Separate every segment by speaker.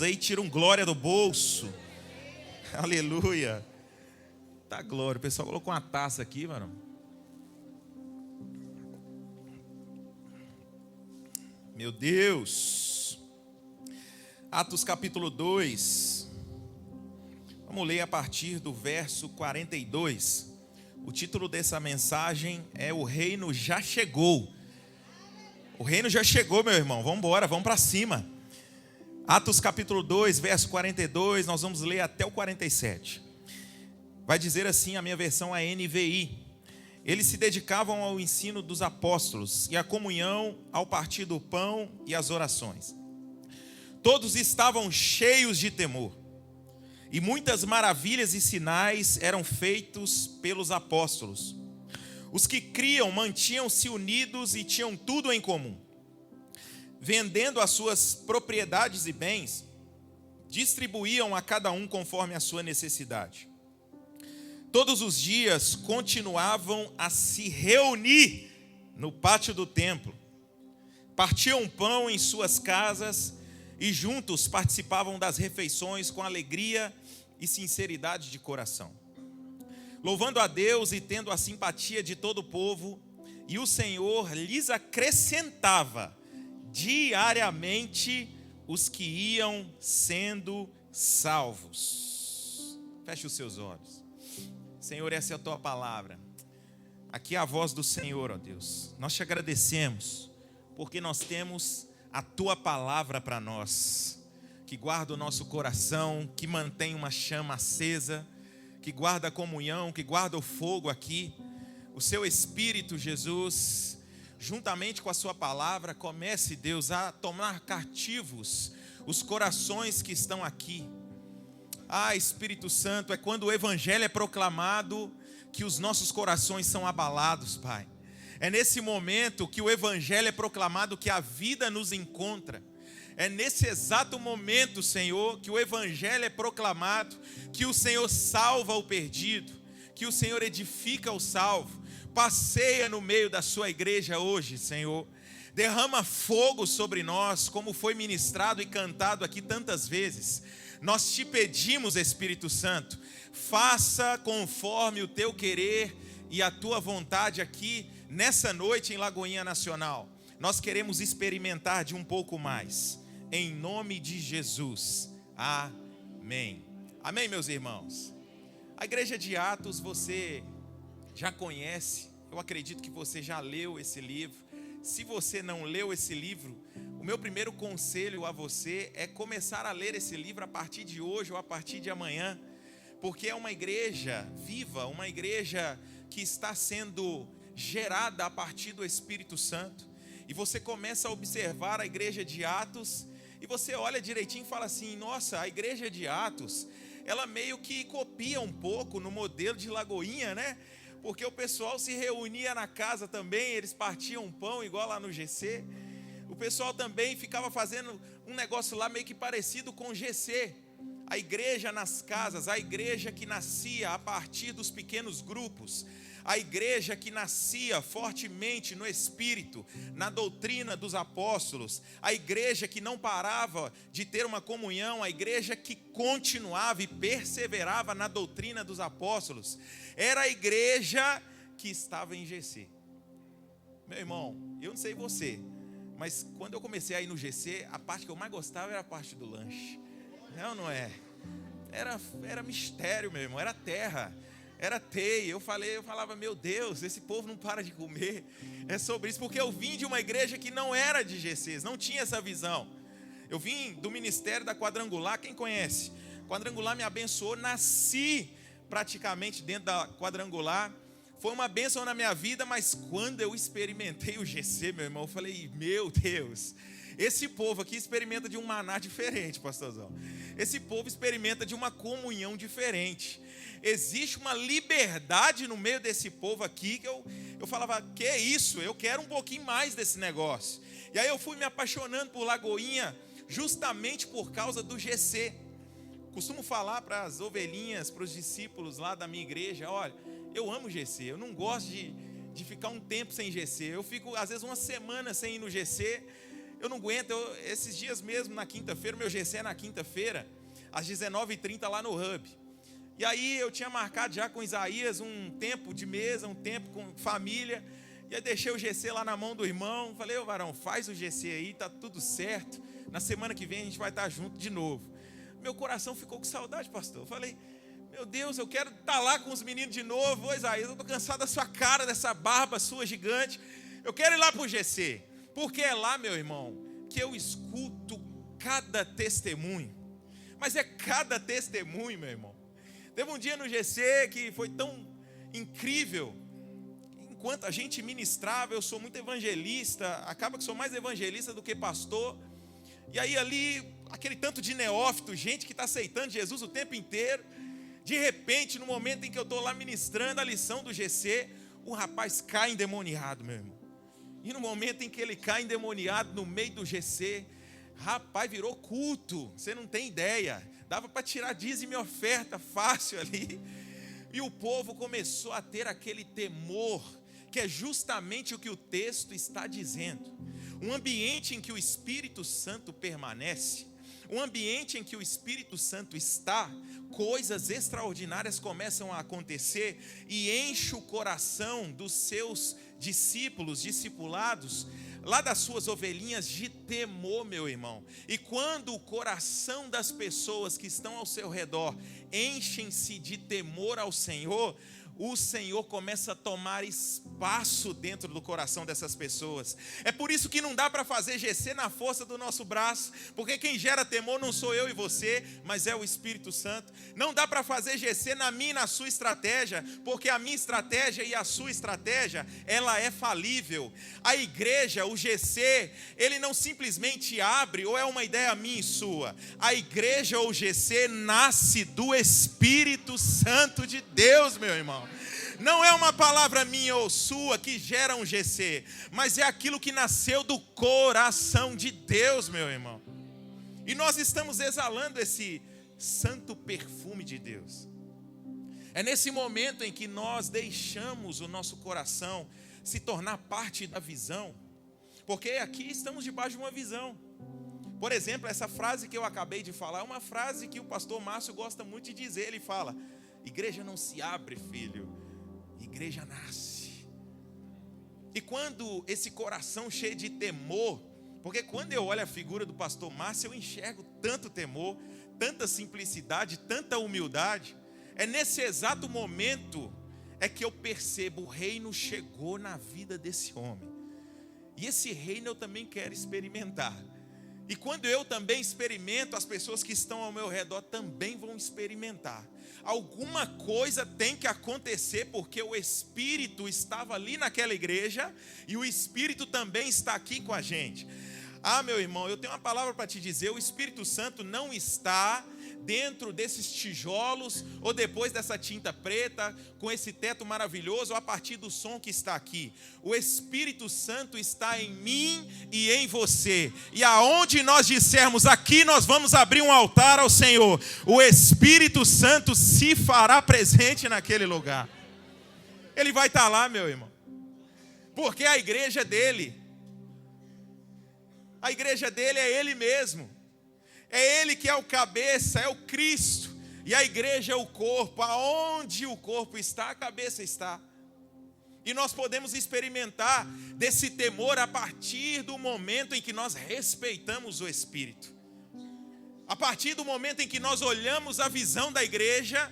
Speaker 1: Aí tira um glória do bolso. Aleluia. Tá glória. O pessoal colocou uma taça aqui, mano. Meu Deus. Atos capítulo 2. Vamos ler a partir do verso 42. O título dessa mensagem é O Reino Já Chegou. O reino já chegou, meu irmão. Vamos embora, vamos para cima. Atos capítulo 2, verso 42, nós vamos ler até o 47. Vai dizer assim, a minha versão é NVI. Eles se dedicavam ao ensino dos apóstolos e à comunhão, ao partir do pão e às orações. Todos estavam cheios de temor. E muitas maravilhas e sinais eram feitos pelos apóstolos. Os que criam mantinham-se unidos e tinham tudo em comum. Vendendo as suas propriedades e bens, distribuíam a cada um conforme a sua necessidade. Todos os dias continuavam a se reunir no pátio do templo. Partiam pão em suas casas e juntos participavam das refeições com alegria e sinceridade de coração. Louvando a Deus e tendo a simpatia de todo o povo, e o Senhor lhes acrescentava diariamente os que iam sendo salvos. Feche os seus olhos. Senhor, essa é a tua palavra. Aqui é a voz do Senhor, ó Deus. Nós te agradecemos, porque nós temos a tua palavra para nós, que guarda o nosso coração, que mantém uma chama acesa, que guarda a comunhão, que guarda o fogo aqui. O seu Espírito, Jesus, juntamente com a sua palavra, comece, Deus, a tomar cativos os corações que estão aqui. Espírito Santo, é quando o Evangelho é proclamado que os nossos corações são abalados, Pai. É nesse momento que o Evangelho é proclamado que a vida nos encontra. É nesse exato momento, Senhor, que o Evangelho é proclamado, que o Senhor salva o perdido, que o Senhor edifica o salvo. Passeia no meio da sua igreja hoje, Senhor. Derrama fogo sobre nós, como foi ministrado e cantado aqui tantas vezes. Nós te pedimos, Espírito Santo, faça conforme o teu querer e a tua vontade aqui nessa noite em Lagoinha Nacional. Nós queremos experimentar de um pouco mais. Em nome de Jesus. Amém. Amém, meus irmãos. A igreja de Atos você já conhece, eu acredito que você já leu esse livro. Se você não leu esse livro, o meu primeiro conselho a você é começar a ler esse livro a partir de hoje ou a partir de amanhã, porque é uma igreja viva, uma igreja que está sendo gerada a partir do Espírito Santo, e você começa a observar a igreja de Atos, e você olha direitinho e fala assim, nossa, a igreja de Atos, ela meio que copia um pouco no modelo de Lagoinha, né? Porque o pessoal se reunia na casa também, eles partiam pão igual lá no GC. O pessoal também ficava fazendo um negócio lá meio que parecido com o GC. A igreja nas casas, a igreja que nascia a partir dos pequenos grupos. A igreja que nascia fortemente no Espírito, na doutrina dos apóstolos. A igreja que não parava de ter uma comunhão. A igreja que continuava e perseverava na doutrina dos apóstolos. Era a igreja que estava em GC. Meu irmão, eu não sei você, mas quando eu comecei a ir no GC, a parte que eu mais gostava era a parte do lanche. Não é? Era mistério, meu irmão, era terra. Era teia, eu falava, meu Deus, esse povo não para de comer. É sobre isso, porque eu vim de uma igreja que não era de GCs, não tinha essa visão. Eu vim do ministério da Quadrangular, quem conhece? Quadrangular me abençoou, nasci praticamente dentro da Quadrangular. Foi uma bênção na minha vida, mas quando eu experimentei o GC, meu irmão, eu falei, meu Deus, esse povo aqui experimenta de um maná diferente, pastorzão. Esse povo experimenta de uma comunhão diferente. Existe uma liberdade no meio desse povo aqui que eu falava, que é isso? Eu quero um pouquinho mais desse negócio. E aí eu fui me apaixonando por Lagoinha justamente por causa do GC. Costumo falar para as ovelhinhas, para os discípulos lá da minha igreja, olha, eu amo GC, eu não gosto de ficar um tempo sem GC. Eu fico às vezes uma semana sem ir no GC. Eu não aguento, esses dias mesmo, na quinta-feira, meu GC é na quinta-feira, às 19h30 lá no Hub. E aí eu tinha marcado já com Isaías um tempo de mesa, um tempo com família. E aí deixei o GC lá na mão do irmão. Falei, ô varão, faz o GC aí, tá tudo certo. Na semana que vem a gente vai estar junto de novo. Meu coração ficou com saudade, pastor. Eu falei, meu Deus, eu quero estar lá com os meninos de novo. Ô Isaías, eu estou cansado da sua cara, dessa barba sua gigante. Eu quero ir lá para o GC. Porque é lá, meu irmão, que eu escuto cada testemunho. Mas é cada testemunho, meu irmão. Teve um dia no GC que foi tão incrível. Enquanto a gente ministrava, eu sou muito evangelista. Acaba que sou mais evangelista do que pastor. E aí ali, aquele tanto de neófito, gente que está aceitando Jesus o tempo inteiro. De repente, no momento em que eu estou lá ministrando a lição do GC, o rapaz cai endemoniado, meu irmão. E no momento em que ele cai endemoniado no meio do GC, rapaz, virou culto, você não tem ideia. Dava para tirar dízimo e oferta fácil ali. E o povo começou a ter aquele temor, que é justamente o que o texto está dizendo. Um ambiente em que o Espírito Santo permanece, um ambiente em que o Espírito Santo está, coisas extraordinárias começam a acontecer e enche o coração dos seus discípulos, discipulados, lá das suas ovelhinhas, de temor, meu irmão. E quando o coração das pessoas que estão ao seu redor enchem-se de temor ao Senhor, o Senhor começa a tomar espaço dentro do coração dessas pessoas. É por isso que não dá para fazer GC na força do nosso braço, porque quem gera temor não sou eu e você, mas é o Espírito Santo. Não dá para fazer GC na minha e na sua estratégia, porque a minha estratégia e a sua estratégia, ela é falível. A igreja, o GC, ele não simplesmente abre, ou é uma ideia minha e sua. A igreja ou o GC nasce do Espírito Santo de Deus, meu irmão. Não é uma palavra minha ou sua que gera um GC, mas é aquilo que nasceu do coração de Deus, meu irmão. E nós estamos exalando esse santo perfume de Deus. É nesse momento em que nós deixamos o nosso coração se tornar parte da visão, porque aqui estamos debaixo de uma visão. Por exemplo, essa frase que eu acabei de falar é uma frase que o pastor Márcio gosta muito de dizer. Ele fala: igreja não se abre, filho, igreja nasce. E quando esse coração cheio de temor, porque quando eu olho a figura do pastor Márcio, eu enxergo tanto temor, tanta simplicidade, tanta humildade. É nesse exato momento é que eu percebo, o reino chegou na vida desse homem. E esse reino eu também quero experimentar. E quando eu também experimento, as pessoas que estão ao meu redor também vão experimentar. Alguma coisa tem que acontecer, porque o Espírito estava ali naquela igreja e o Espírito também está aqui com a gente. Ah, meu irmão, eu tenho uma palavra para te dizer: o Espírito Santo não está dentro desses tijolos, ou depois dessa tinta preta, com esse teto maravilhoso, ou a partir do som que está aqui. O Espírito Santo está em mim e em você. E aonde nós dissermos, aqui nós vamos abrir um altar ao Senhor, o Espírito Santo se fará presente naquele lugar. Ele vai estar lá, meu irmão, porque a igreja dele, a igreja dele é ele mesmo. É ele que é o cabeça, é o Cristo. E a igreja é o corpo. Aonde o corpo está, a cabeça está. E nós podemos experimentar desse temor a partir do momento em que nós respeitamos o Espírito. A partir do momento em que nós olhamos a visão da igreja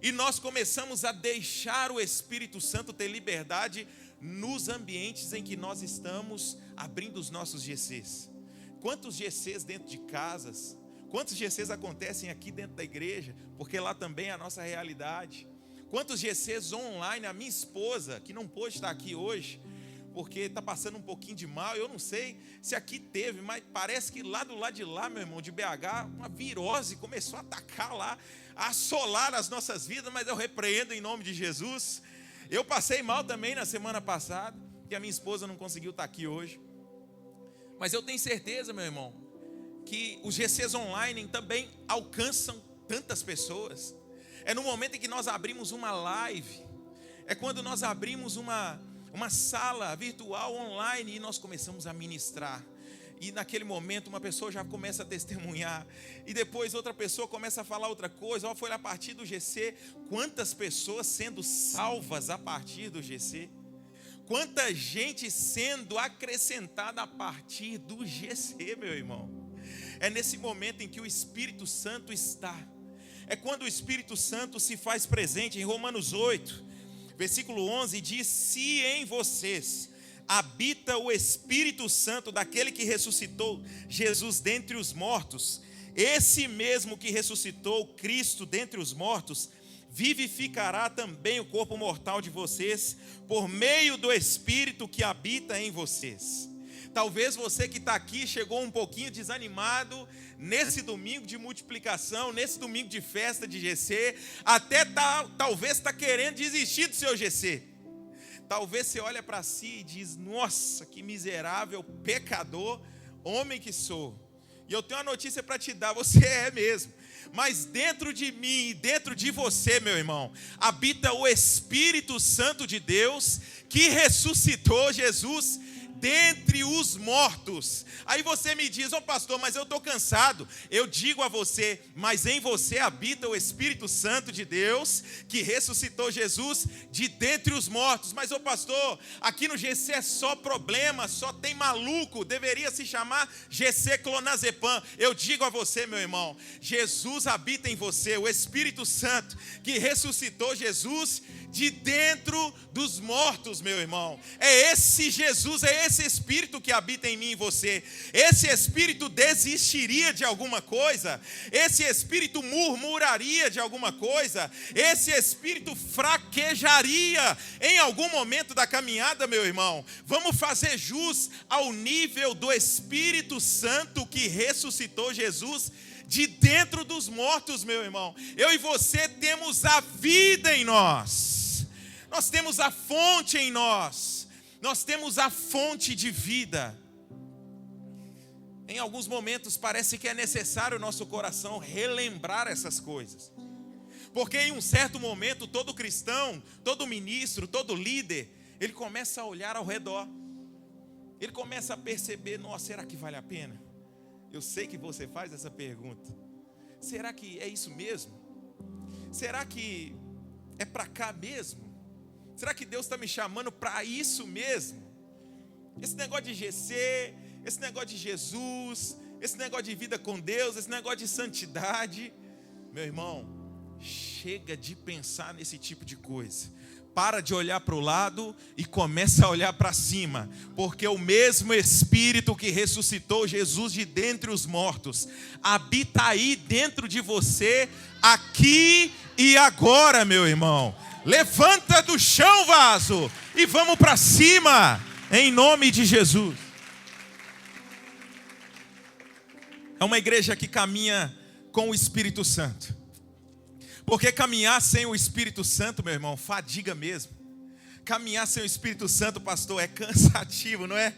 Speaker 1: e nós começamos a deixar o Espírito Santo ter liberdade nos ambientes em que nós estamos abrindo os nossos GCs. Quantos GCs dentro de casas, quantos GCs acontecem aqui dentro da igreja, porque lá também é a nossa realidade. Quantos GCs online, a minha esposa, que não pôde estar aqui hoje, porque está passando um pouquinho de mal, eu não sei se aqui teve, mas parece que lá do lado de lá, meu irmão, de BH, uma virose começou a atacar lá, a assolar as nossas vidas, mas eu repreendo em nome de Jesus. Eu passei mal também na semana passada, que a minha esposa não conseguiu estar aqui hoje. Mas eu tenho certeza, meu irmão, que os GCs online também alcançam tantas pessoas. É no momento em que nós abrimos uma live, é quando nós abrimos uma sala virtual online e nós começamos a ministrar. E naquele momento uma pessoa já começa a testemunhar. E depois outra pessoa começa a falar outra coisa. Foi a partir do GC. Quantas pessoas sendo salvas a partir do GC? Quanta gente sendo acrescentada a partir do GC, meu irmão. É nesse momento em que o Espírito Santo está. É quando o Espírito Santo se faz presente. Em Romanos 8, versículo 11 diz: se em vocês habita o Espírito Santo daquele que ressuscitou Jesus dentre os mortos, esse mesmo que ressuscitou Cristo dentre os mortos, vivificará também o corpo mortal de vocês, por meio do Espírito que habita em vocês. Talvez você que está aqui chegou um pouquinho desanimado nesse domingo de multiplicação, nesse domingo de festa de GC, até talvez está querendo desistir do seu GC. Talvez você olha para si e diz: nossa, que miserável pecador, homem que sou. E eu tenho uma notícia para te dar: você é mesmo. Mas dentro de mim e dentro de você, meu irmão, habita o Espírito Santo de Deus, que ressuscitou Jesus dentre os mortos. Aí você me diz: ô pastor, mas eu estou cansado. Eu digo a você: mas em você habita o Espírito Santo de Deus, que ressuscitou Jesus de dentre os mortos. Mas ô pastor, aqui no GC é só problema, só tem maluco, deveria se chamar GC Clonazepam. Eu digo a você, meu irmão, Jesus habita em você, o Espírito Santo que ressuscitou Jesus de dentro dos mortos, meu irmão. É esse Jesus, é esse Espírito que habita em mim e em você. Esse Espírito desistiria de alguma coisa? Esse Espírito murmuraria de alguma coisa? Esse Espírito fraquejaria em algum momento da caminhada, meu irmão? Vamos fazer jus ao nível do Espírito Santo que ressuscitou Jesus de dentro dos mortos, meu irmão. Eu e você temos a vida em nós. Nós temos a fonte em nós. Nós temos a fonte de vida. Em alguns momentos parece que é necessário o nosso coração relembrar essas coisas. Porque em um certo momento todo cristão, todo ministro, todo líder, ele começa a olhar ao redor. Ele começa a perceber: nossa, será que vale a pena? Eu sei que você faz essa pergunta. Será que é isso mesmo? Será que é para cá mesmo? Será que Deus está me chamando para isso mesmo? Esse negócio de GC, esse negócio de Jesus, esse negócio de vida com Deus, esse negócio de santidade. Meu irmão, chega de pensar nesse tipo de coisa. Para de olhar para o lado e começa a olhar para cima. Porque o mesmo Espírito que ressuscitou Jesus de dentre os mortos habita aí dentro de você, aqui e agora, meu irmão. Levanta do chão, vaso, e vamos para cima, em nome de Jesus. É uma igreja que caminha com o Espírito Santo. Porque caminhar sem o Espírito Santo, meu irmão, fadiga mesmo. Caminhar sem o Espírito Santo, pastor, é cansativo, não é?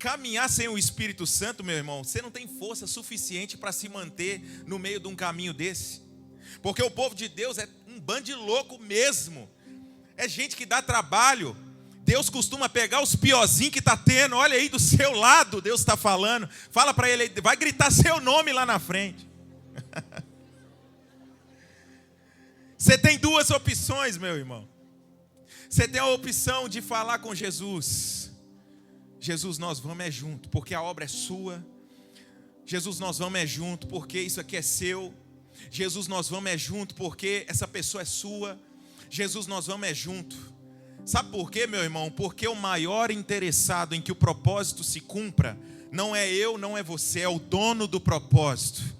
Speaker 1: Caminhar sem o Espírito Santo, meu irmão, você não tem força suficiente para se manter no meio de um caminho desse. Porque o povo de Deus é um bando de louco mesmo. É gente que dá trabalho. Deus costuma pegar os piorzinhos que está tendo. Olha aí do seu lado, Deus está falando. Fala para ele, vai gritar seu nome lá na frente. Você tem duas opções, meu irmão. Você tem a opção de falar com Jesus. Jesus, nós vamos é junto, porque a obra é sua. Jesus, nós vamos é junto, porque isso aqui é seu. Jesus, nós vamos é junto, porque essa pessoa é sua. Jesus, nós vamos é junto. Sabe por quê, meu irmão? Porque o maior interessado em que o propósito se cumpra não é eu, não é você, é o dono do propósito.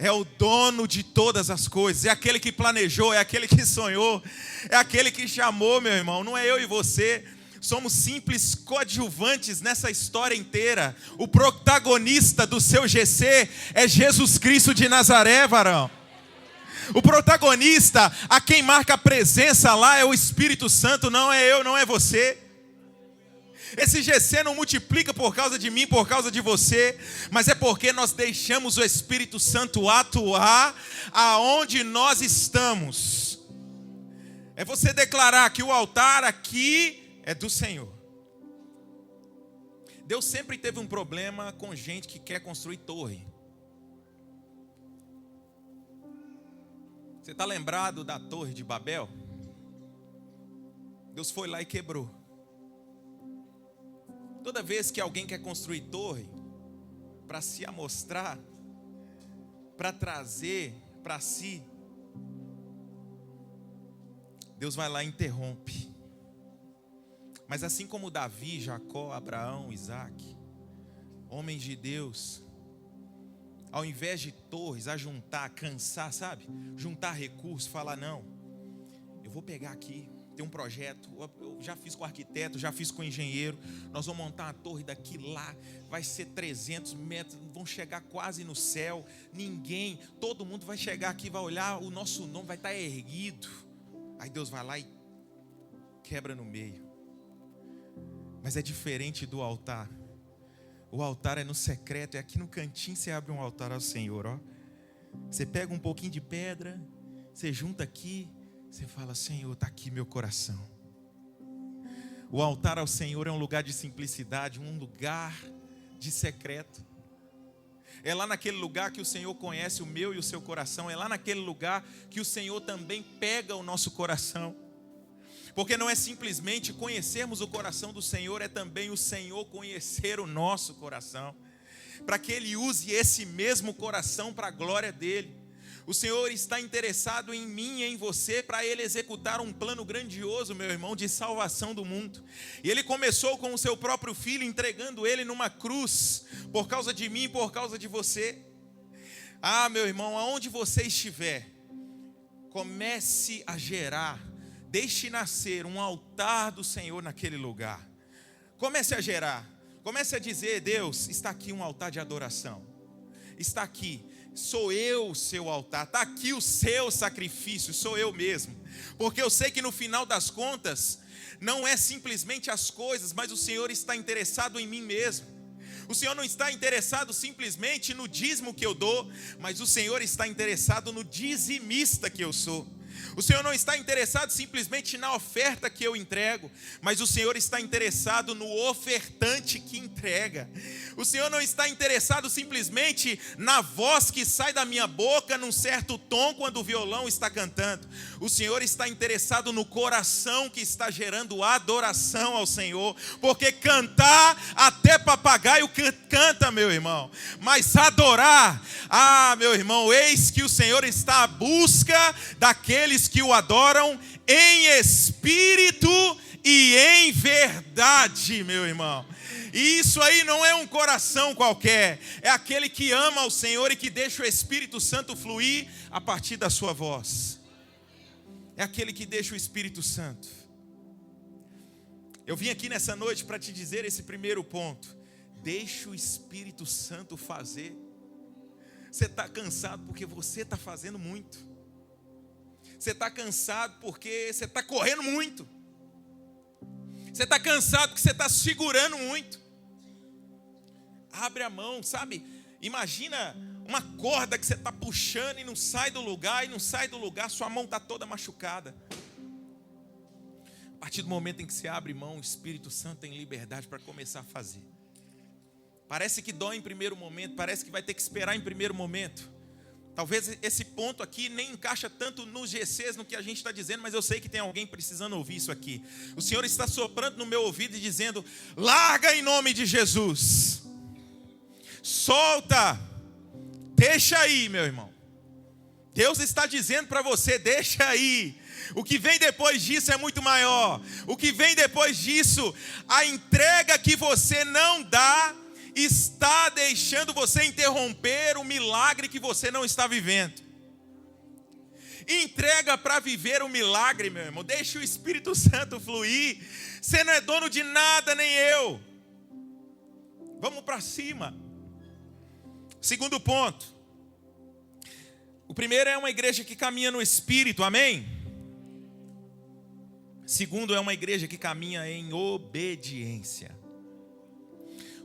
Speaker 1: É o dono de todas as coisas, é aquele que planejou, é aquele que sonhou, é aquele que chamou, meu irmão. Não é eu e você, somos simples coadjuvantes nessa história inteira. O protagonista do seu GC é Jesus Cristo de Nazaré, varão. O protagonista, a quem marca a presença lá é o Espírito Santo, não é eu, não é você. Esse GC não multiplica por causa de mim, por causa de você, mas é porque nós deixamos o Espírito Santo atuar aonde nós estamos. É você declarar que o altar aqui é do Senhor. Deus sempre teve um problema com gente que quer construir torre. Você está lembrado da Torre de Babel? Deus foi lá e quebrou. Toda vez que alguém quer construir torre, para se amostrar, para trazer para si, Deus vai lá e interrompe. Mas assim como Davi, Jacó, Abraão, Isaac, homens de Deus, ao invés de torres, a juntar, cansar, sabe? Juntar recursos, falar, não, eu vou pegar aqui, tem um projeto, eu já fiz com o arquiteto, já fiz com o engenheiro, nós vamos montar uma torre daqui lá, vai ser 300 metros, vão chegar quase no céu, todo mundo vai chegar aqui, vai olhar, o nosso nome vai estar erguido. Aí Deus vai lá e quebra no meio. Mas é diferente do altar. O altar é no secreto, é aqui no cantinho você abre um altar ao Senhor, ó. Você pega um pouquinho de pedra, você junta aqui, você fala, Senhor, está aqui meu coração. O altar ao Senhor é um lugar de simplicidade, um lugar de secreto. É lá naquele lugar que o Senhor conhece o meu e o seu coração. É lá naquele lugar que o Senhor também pega o nosso coração. Porque não é simplesmente conhecermos o coração do Senhor, é também o Senhor conhecer o nosso coração, para que Ele use esse mesmo coração para a glória dEle. O Senhor está interessado em mim e em você, para Ele executar um plano grandioso, meu irmão, de salvação do mundo. E Ele começou com o seu próprio Filho, entregando Ele numa cruz, por causa de mim e por causa de você. Ah, meu irmão, aonde você estiver, comece a gerar, deixe nascer um altar do Senhor naquele lugar. Comece a gerar, comece a dizer, Deus, está aqui um altar de adoração. Está aqui, sou eu o seu altar, está aqui o seu sacrifício, sou eu mesmo. Porque eu sei que no final das contas, não é simplesmente as coisas, mas o Senhor está interessado em mim mesmo. O Senhor não está interessado simplesmente no dízimo que eu dou, mas o Senhor está interessado no dizimista que eu sou. O Senhor não está interessado simplesmente na oferta que eu entrego, mas o Senhor está interessado no ofertante que entrega. O Senhor não está interessado simplesmente na voz que sai da minha boca num certo tom quando o violão está cantando. O Senhor está interessado no coração que está gerando adoração ao Senhor, porque cantar, até papagaio canta, meu irmão, mas adorar, meu irmão, eis que o Senhor está à busca daqueles que o adoram em espírito e em verdade, meu irmão. E isso aí não é um coração qualquer, é aquele que ama ao Senhor e que deixa o Espírito Santo fluir a partir da sua voz. É aquele que deixa o Espírito Santo. Eu vim aqui nessa noite para te dizer esse primeiro ponto. Deixa o Espírito Santo fazer. Você está cansado porque você está fazendo muito. Você está cansado porque você está correndo muito. Você está cansado porque você está segurando muito. Abre a mão, sabe? Imagina uma corda que você está puxando e não sai do lugar, sua mão está toda machucada. A partir do momento em que você abre mão, o Espírito Santo tem liberdade para começar a fazer. Parece que dói em primeiro momento, parece que vai ter que esperar em primeiro momento. Talvez esse ponto aqui nem encaixa tanto nos GCs, no que a gente está dizendo, mas eu sei que tem alguém precisando ouvir isso aqui. O Senhor está soprando no meu ouvido e dizendo, larga em nome de Jesus. Solta. Deixa aí, meu irmão. Deus está dizendo para você, deixa aí. O que vem depois disso é muito maior. O que vem depois disso, a entrega que você não dá, está deixando você interromper o milagre que você não está vivendo. Entrega para viver o milagre, meu irmão. Deixa o Espírito Santo fluir. Você não é dono de nada, nem eu. Vamos para cima. Segundo ponto. O primeiro é uma igreja que caminha no Espírito, amém? Segundo é uma igreja que caminha em obediência.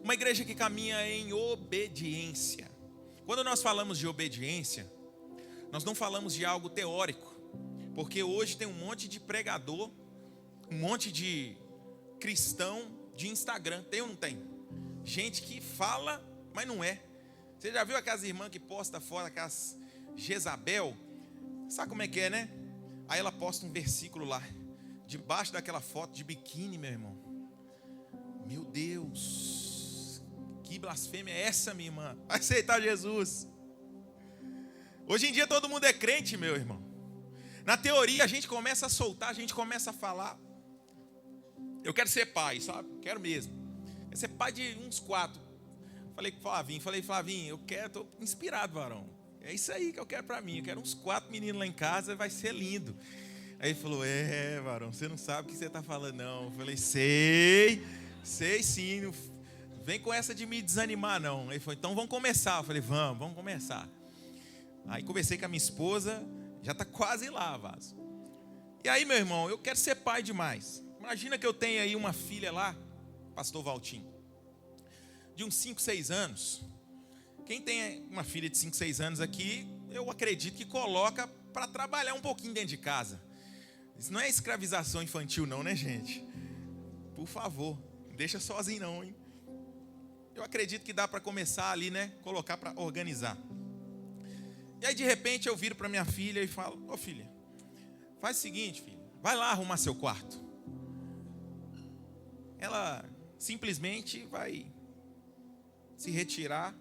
Speaker 1: Uma igreja que caminha em obediência. Quando nós falamos de obediência, nós não falamos de algo teórico. Porque hoje tem um monte de pregador, um monte de cristão de Instagram. Tem ou não tem? gente que fala, mas não é. Você já viu aquelas irmãs que postam fora, aquelas Jezabel? Sabe como é que é, né? Aí ela posta um versículo lá, debaixo daquela foto de biquíni, meu irmão. Meu Deus, que blasfêmia é essa, minha irmã? Vai aceitar Jesus. Hoje em dia todo mundo é crente, meu irmão. Na teoria a gente começa a soltar, a gente começa a falar. Eu quero ser pai, sabe? Quero mesmo. Quero ser pai de uns 4. Falei com o Flavinho, eu quero, estou inspirado, varão. É isso aí que eu quero para mim. Eu quero uns 4 meninos lá em casa, vai ser lindo. Aí ele falou, varão, você não sabe o que você está falando, não. Eu falei, sei sim. Não vem com essa de me desanimar, não. Ele falou, então vamos começar. Eu falei, vamos começar. Aí conversei com a minha esposa, já está quase lá, Vaso. E aí, meu irmão, eu quero ser pai demais. Imagina que eu tenho aí uma filha lá, pastor Valtinho, de uns 5, 6 anos. Quem tem uma filha de 5, 6 anos aqui, eu acredito que coloca para trabalhar um pouquinho dentro de casa. Isso não é escravização infantil não, né, gente? Por favor, não deixa sozinho não, hein? Eu acredito que dá para começar ali, né? Colocar para organizar. E aí, de repente, eu viro para minha filha e falo, ô filha, faz o seguinte, filha, vai lá arrumar seu quarto. Ela simplesmente vai se retirar,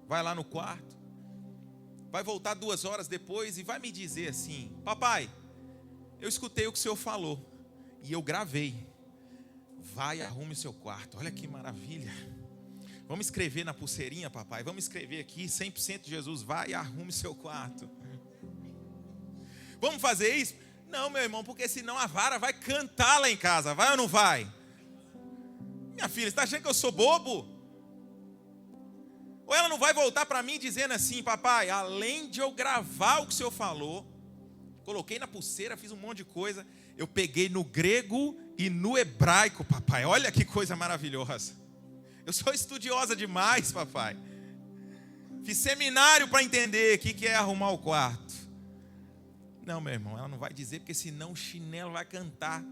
Speaker 1: vai lá no quarto, vai voltar 2 horas depois e vai me dizer assim, papai, eu escutei o que o senhor falou e eu gravei. Vai, arrume o seu quarto. Olha que maravilha. Vamos escrever na pulseirinha, papai. Vamos escrever aqui, 100% Jesus. Vai, arrume o seu quarto. Vamos fazer isso? Não, meu irmão, porque senão a vara vai cantar lá em casa. Vai ou não vai? Minha filha, você está achando que eu sou bobo? Ou ela não vai voltar para mim dizendo assim, papai, além de eu gravar o que o senhor falou, coloquei na pulseira, fiz um monte de coisa, eu peguei no grego e no hebraico, papai. Olha que coisa maravilhosa. Eu sou estudiosa demais, papai. Fiz seminário para entender o que é arrumar o quarto. Não, meu irmão, ela não vai dizer, porque senão o chinelo vai cantar.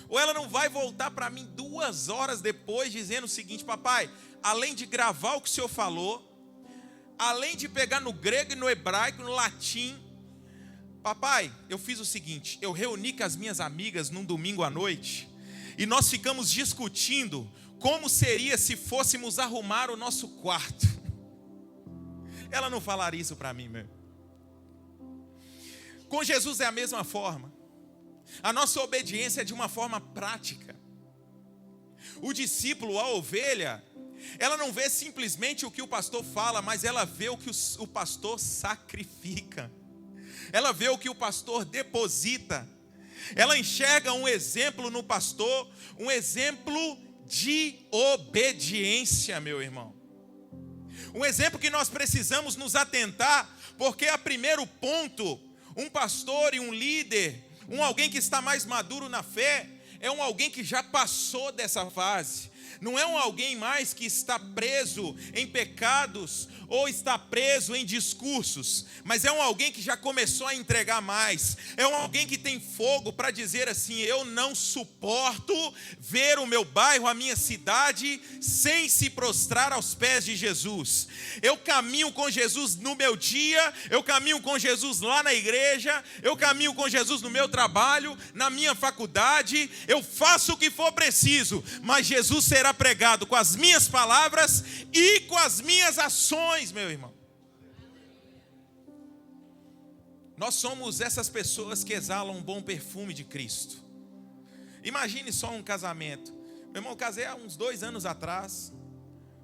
Speaker 1: Ou ela não vai voltar para mim 2 horas depois dizendo o seguinte, papai, além de gravar o que o senhor falou, além de pegar no grego e no hebraico, no latim, papai, eu fiz o seguinte, eu reuni com as minhas amigas num domingo à noite e nós ficamos discutindo como seria se fôssemos arrumar o nosso quarto. Ela não falaria isso para mim, meu. Com Jesus é a mesma forma. A nossa obediência é de uma forma prática. O discípulo, a ovelha, ela não vê simplesmente o que o pastor fala, mas ela vê o que o pastor sacrifica. Ela vê o que o pastor deposita. Ela enxerga um exemplo no pastor, um exemplo de obediência, meu irmão. Um exemplo que nós precisamos nos atentar, porque a primeiro ponto, um pastor e um líder, alguém que está mais maduro na fé, é alguém que já passou dessa fase. Não é alguém mais que está preso em pecados ou está preso em discursos, mas é alguém que já começou a entregar mais. É alguém que tem fogo para dizer assim, eu não suporto ver o meu bairro, a minha cidade, sem se prostrar aos pés de Jesus. Eu caminho com Jesus no meu dia, eu caminho com Jesus lá na igreja, eu caminho com Jesus no meu trabalho, na minha faculdade, eu faço o que for preciso, mas Jesus será pregado com as minhas palavras e com as minhas ações, meu irmão. Nós somos essas pessoas que exalam um bom perfume de Cristo. Imagine só um casamento. Meu irmão, eu casei há uns 2 anos atrás.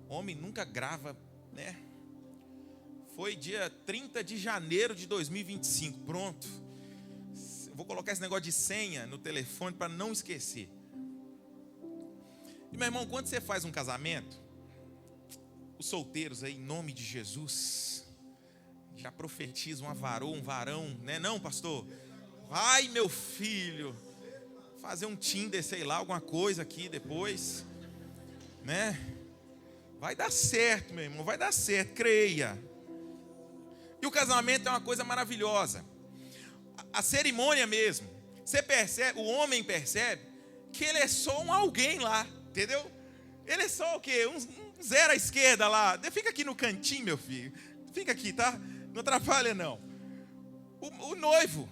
Speaker 1: Homem nunca grava, né? Foi dia 30 de janeiro de 2025. Pronto. Eu vou colocar esse negócio de senha no telefone para não esquecer. E meu irmão, quando você faz um casamento, os solteiros aí, em nome de Jesus, já profetizam um varão, né? Não, pastor? Vai, meu filho, fazer um Tinder, sei lá, alguma coisa aqui depois, né? Vai dar certo, meu irmão, vai dar certo, creia. E o casamento é uma coisa maravilhosa. A cerimônia mesmo, você percebe, o homem percebe que ele é só um alguém lá. Entendeu? Ele é só o quê? Um zero à esquerda lá. Fica aqui no cantinho, meu filho. Fica aqui, tá? Não atrapalha, não. O noivo.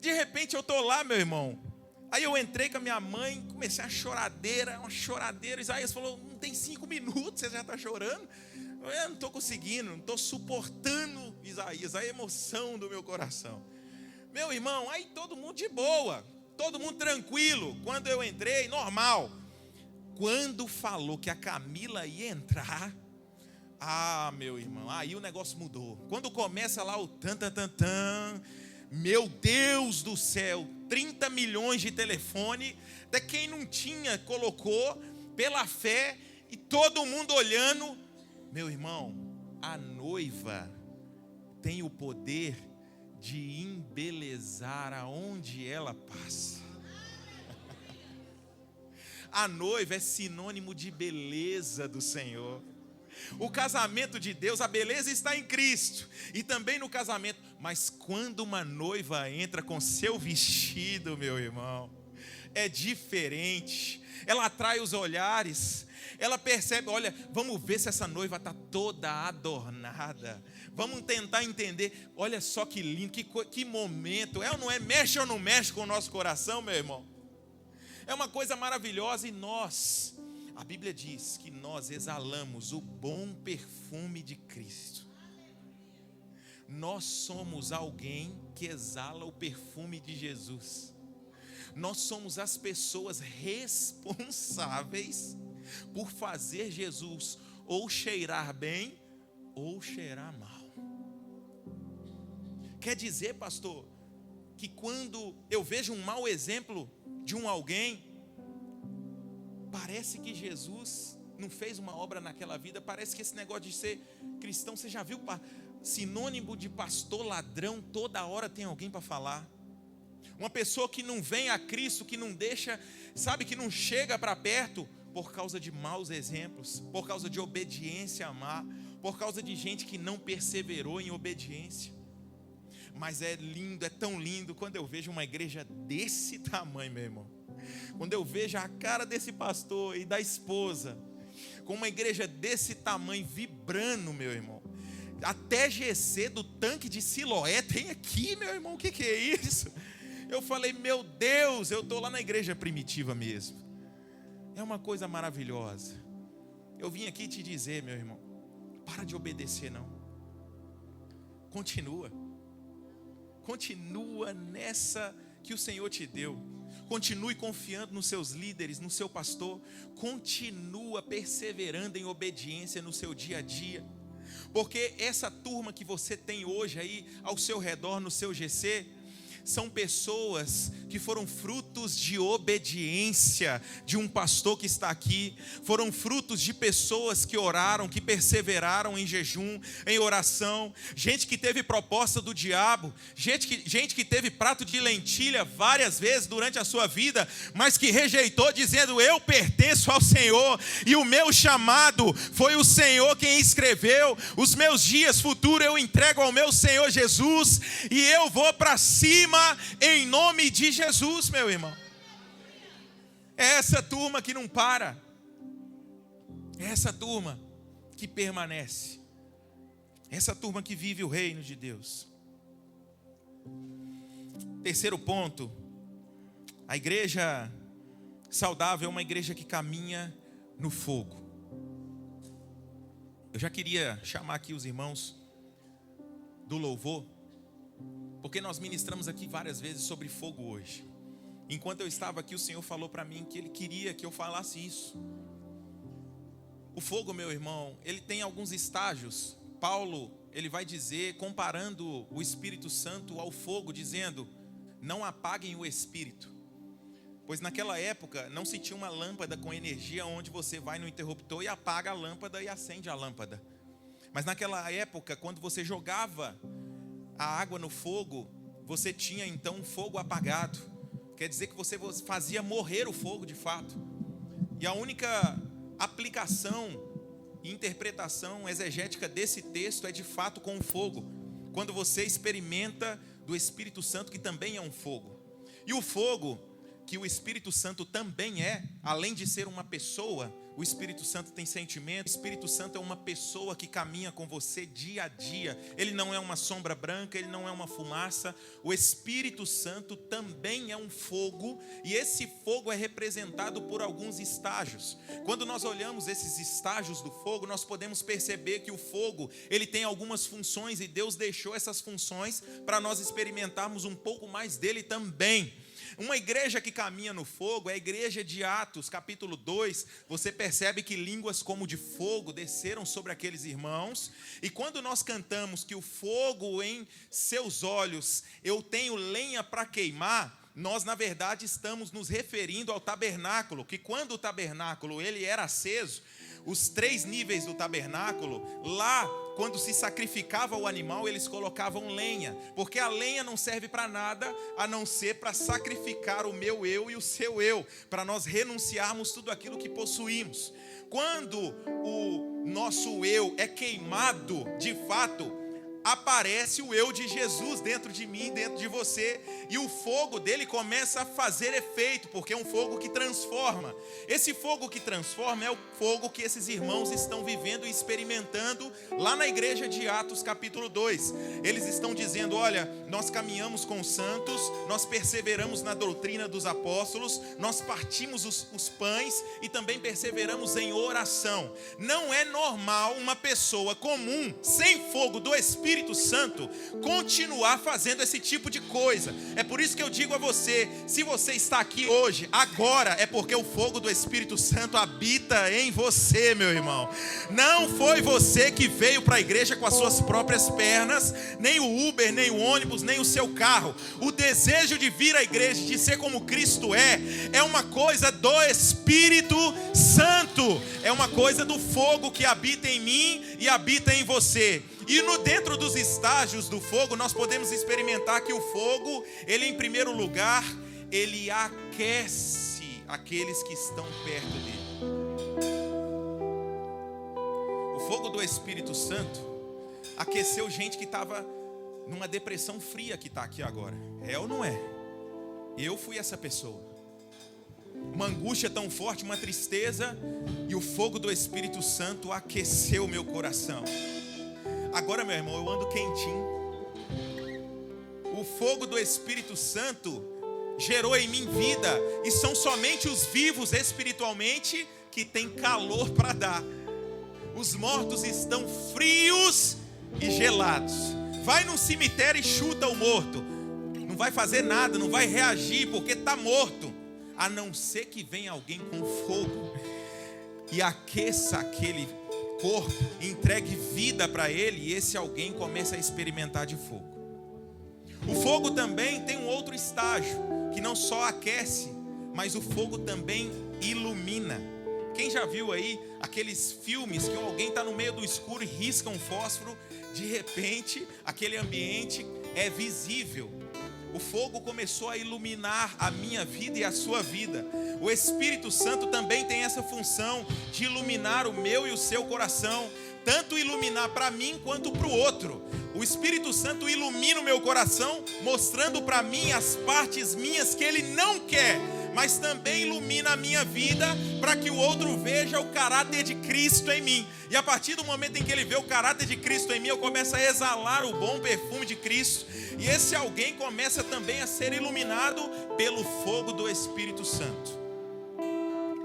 Speaker 1: De repente eu tô lá, meu irmão. Aí eu entrei com a minha mãe, comecei uma choradeira. Isaías falou, não tem 5 minutos, você já está chorando? Eu não estou conseguindo, não estou suportando, Isaías, a emoção do meu coração. Meu irmão, aí todo mundo de boa, todo mundo tranquilo. Quando eu entrei, normal. Quando falou que a Camila ia entrar, meu irmão, aí o negócio mudou. Quando começa lá o tan, meu Deus do céu, 30 milhões de telefone, até quem não tinha colocou, pela fé, e todo mundo olhando. Meu irmão, a noiva tem o poder de embelezar aonde ela passa. A noiva é sinônimo de beleza do Senhor. O casamento de Deus, a beleza está em Cristo e também no casamento. Mas quando uma noiva entra com seu vestido, meu irmão, é diferente. Ela atrai os olhares. Ela percebe, olha, vamos ver se essa noiva está toda adornada. Vamos tentar entender. Olha só que lindo, que momento. É ou não é? Mexe ou não mexe com o nosso coração, meu irmão? É uma coisa maravilhosa e nós... A Bíblia diz que nós exalamos o bom perfume de Cristo. Nós somos alguém que exala o perfume de Jesus. Nós somos as pessoas responsáveis por fazer Jesus ou cheirar bem ou cheirar mal. Quer dizer, pastor, que quando eu vejo um mau exemplo de alguém, parece que Jesus não fez uma obra naquela vida. Parece que esse negócio de ser cristão, você já viu sinônimo de pastor ladrão, toda hora tem alguém para falar. Uma pessoa que não vem a Cristo, que não deixa, sabe, que não chega para perto, por causa de maus exemplos, por causa de obediência má, por causa de gente que não perseverou em obediência. Mas é lindo, é tão lindo quando eu vejo uma igreja desse tamanho, meu irmão. Quando eu vejo a cara desse pastor e da esposa, com uma igreja desse tamanho vibrando, meu irmão. Até GC do tanque de Siloé tem aqui, meu irmão, o que é isso? Eu falei, meu Deus, eu estou lá na igreja primitiva mesmo. É uma coisa maravilhosa. Eu vim aqui te dizer, meu irmão, para de obedecer não. Continua nessa que o Senhor te deu. Continue confiando nos seus líderes, no seu pastor. Continua perseverando em obediência no seu dia a dia. Porque essa turma que você tem hoje aí ao seu redor, no seu GC, são pessoas que foram frutos de obediência de um pastor que está aqui, foram frutos de pessoas que oraram, que perseveraram em jejum, em oração, gente que teve proposta do diabo, gente que teve prato de lentilha várias vezes durante a sua vida, mas que rejeitou dizendo, eu pertenço ao Senhor, e o meu chamado foi o Senhor quem escreveu, os meus dias futuros eu entrego ao meu Senhor Jesus, e eu vou para cima em nome de Jesus, meu irmão. É essa turma que não para. É essa turma que permanece. É essa turma que vive o reino de Deus. Terceiro ponto. A igreja saudável é uma igreja que caminha no fogo. Eu já queria chamar aqui os irmãos do louvor, porque nós ministramos aqui várias vezes sobre fogo hoje. Enquanto eu estava aqui, o Senhor falou para mim que Ele queria que eu falasse isso. O fogo, meu irmão, ele tem alguns estágios. Paulo, ele vai dizer, comparando o Espírito Santo ao fogo, dizendo, não apaguem o Espírito. Pois naquela época não se tinha uma lâmpada com energia onde você vai no interruptor e apaga a lâmpada e acende a lâmpada. Mas naquela época, quando você jogava a água no fogo, você tinha então um fogo apagado. Quer dizer que você fazia morrer o fogo de fato. E a única aplicação e interpretação exegética desse texto é de fato com o fogo. Quando você experimenta do Espírito Santo, que também é um fogo. E o fogo que o Espírito Santo também é, além de ser uma pessoa, o Espírito Santo tem sentimento. O Espírito Santo é uma pessoa que caminha com você dia a dia. Ele não é uma sombra branca, ele não é uma fumaça. O Espírito Santo também é um fogo, e esse fogo é representado por alguns estágios. Quando nós olhamos esses estágios do fogo, nós podemos perceber que o fogo, ele tem algumas funções, e Deus deixou essas funções para nós experimentarmos um pouco mais dele também. Uma igreja que caminha no fogo é a igreja de Atos, capítulo 2. Você percebe que línguas como de fogo desceram sobre aqueles irmãos. E quando nós cantamos que o fogo em seus olhos, eu tenho lenha para queimar, nós na verdade estamos nos referindo ao tabernáculo, que quando o tabernáculo ele era aceso, os 3 níveis do tabernáculo, lá quando se sacrificava o animal, eles colocavam lenha, porque a lenha não serve para nada, a não ser para sacrificar o meu eu e o seu eu, para nós renunciarmos tudo aquilo que possuímos. Quando o nosso eu é queimado, de fato, aparece o eu de Jesus dentro de mim, dentro de você, e o fogo dele começa a fazer efeito, porque é um fogo que transforma. Esse fogo que transforma é o fogo que esses irmãos estão vivendo e experimentando lá na igreja de Atos capítulo 2. Eles estão dizendo: olha, nós caminhamos com os santos, nós perseveramos na doutrina dos apóstolos, nós partimos os pães e também perseveramos em oração. Não é normal uma pessoa comum, sem fogo do Espírito Santo, continuar fazendo esse tipo de coisa. É por isso que eu digo a você, se você está aqui hoje, agora, é porque o fogo do Espírito Santo habita em você, meu irmão. Não foi você que veio para a igreja com as suas próprias pernas, nem o Uber, nem o ônibus, nem o seu carro. O desejo de vir à igreja, de ser como Cristo é uma coisa do Espírito Santo, é uma coisa do fogo que habita em mim e habita em você. E dentro dos estágios do fogo, nós podemos experimentar que o fogo, ele em primeiro lugar, ele aquece aqueles que estão perto dele. O fogo do Espírito Santo aqueceu gente que estava numa depressão fria, que está aqui agora. É ou não é? Eu fui essa pessoa. Uma angústia tão forte, uma tristeza, e o fogo do Espírito Santo aqueceu o meu coração. Agora, meu irmão, eu ando quentinho. O fogo do Espírito Santo gerou em mim vida, e são somente os vivos espiritualmente que têm calor para dar. Os mortos estão frios e gelados. Vai no cemitério e chuta o morto, não vai fazer nada, não vai reagir, porque está morto. A não ser que venha alguém com fogo e aqueça aquele corpo, entregue vida para ele, e esse alguém começa a experimentar de fogo. O fogo também tem um outro estágio, que não só aquece, mas o fogo também ilumina. Quem já viu aí aqueles filmes que alguém está no meio do escuro e risca um fósforo, de repente aquele ambiente é visível. O fogo começou a iluminar a minha vida e a sua vida. O Espírito Santo também tem essa função de iluminar o meu e o seu coração, tanto iluminar para mim quanto para o outro. O Espírito Santo ilumina o meu coração, mostrando para mim as partes minhas que Ele não quer, mas também ilumina a minha vida para que o outro veja o caráter de Cristo em mim. E a partir do momento em que ele vê o caráter de Cristo em mim, eu começo a exalar o bom perfume de Cristo. E esse alguém começa também a ser iluminado pelo fogo do Espírito Santo.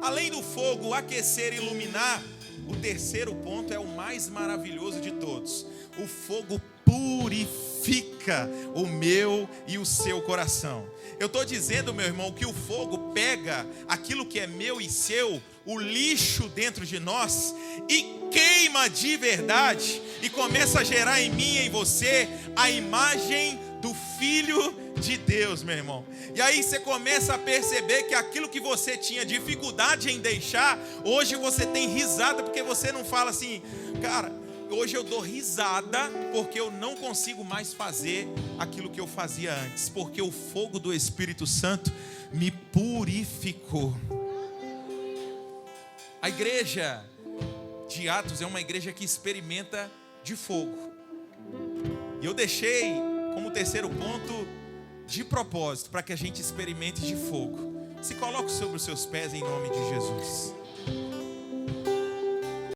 Speaker 1: Além do fogo aquecer e iluminar, o terceiro ponto é o mais maravilhoso de todos. O fogo purifica o meu e o seu coração. Eu estou dizendo, meu irmão, que o fogo pega aquilo que é meu e seu, o lixo dentro de nós, e queima de verdade, e começa a gerar em mim e em você a imagem do Filho de Deus, meu irmão. E aí você começa a perceber que aquilo que você tinha dificuldade em deixar, hoje você tem risada, porque você não fala assim: cara, hoje eu dou risada porque eu não consigo mais fazer aquilo que eu fazia antes, porque o fogo do Espírito Santo me purificou. A igreja de Atos é uma igreja que experimenta de fogo. E eu deixei como terceiro ponto de propósito, para que a gente experimente de fogo. Se coloque sobre os seus pés em nome de Jesus.